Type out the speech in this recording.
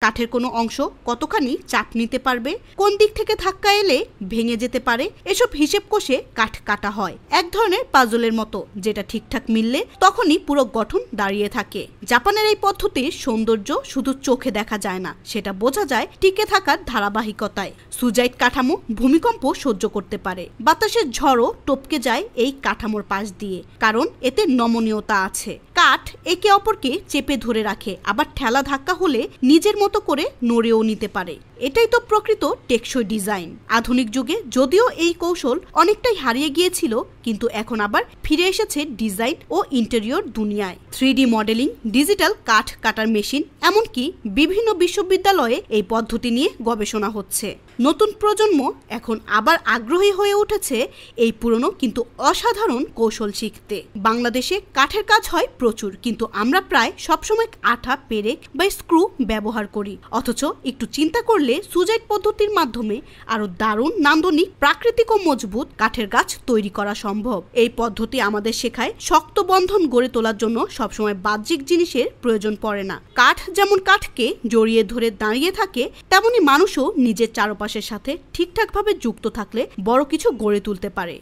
কাঠের কোনো অংশ কতখানি চাপ নিতে পারবে, কোন দিক থেকে ধাক্কা এলে ভেঙে যেতে পারে, এসব হিসেব কষে কাঠ কাটা হয়। এক ধরনের পাজলের মতো, যেটা ঠিকঠাক মিললে তখনই পুরো গঠন দাঁড়িয়ে থাকে। জাপানের এই পদ্ধতির সৌন্দর্য শুধু চোখে দেখা যায় না, সেটা বোঝা যায় টিকে থাকার ধারাবাহিকতায়। সুজাইট কাঠামো ভূমিকম্প সহ্য করতে পারে, বাতাসের ঝড়ও টপকে যায় এই কাঠামোর পাশ দিয়ে, কারণ এতে নমনীয়তা আছে। কাঠ একে অপরকে চেপে ধরে রাখে, আবার ঠেলা ধাক্কা হলে নিজের মতো করে নড়েও নিতে পারে। এটাই তো প্রকৃত টেকসই ডিজাইন। আধুনিক যুগে যদিও এই কৌশল অনেকটাই হারিয়ে গিয়েছিল, কিন্তু এখন আবার ফিরে এসেছে ডিজাইন ও ইন্টেরিয়র দুনিয়ায়। 3D মডেলিং, ডিজিটাল কাঠ কাটার মেশিন, এমনকি বিভিন্ন বিশ্ববিদ্যালয়ে এই পদ্ধতি নিয়ে গবেষণা হচ্ছে। নতুন প্রজন্ম এখন আবার আগ্রহী হয়ে উঠেছে এই পুরনো কিন্তু অসাধারণ কৌশল শিখতে। বাংলাদেশে কাঠের কাজ হয় প্রচুর, কিন্তু আমরা প্রায় সবসময় আঠা, পেরেক বা স্ক্রু ব্যবহার করি। অথচ একটু চিন্তা করলে সুজাইট পদ্ধতির মাধ্যমে আরো দারুণ, নান্দনিক, প্রাকৃতিক ও মজবুত কাঠের গাছ তৈরি করা সম্ভব। এই পদ্ধতি আমাদের শেখায় শক্ত বন্ধন গড়ে তোলার জন্য সবসময় বাহ্যিক জিনিসের প্রয়োজন পড়ে না। কাঠ যেমন কাঠকে জড়িয়ে ধরে দাঁড়িয়ে থাকে, তেমনি মানুষও নিজের চারপাশের সাথে ঠিকঠাকভাবে যুক্ত থাকলে বড় কিছু গড়ে তুলতে পারে।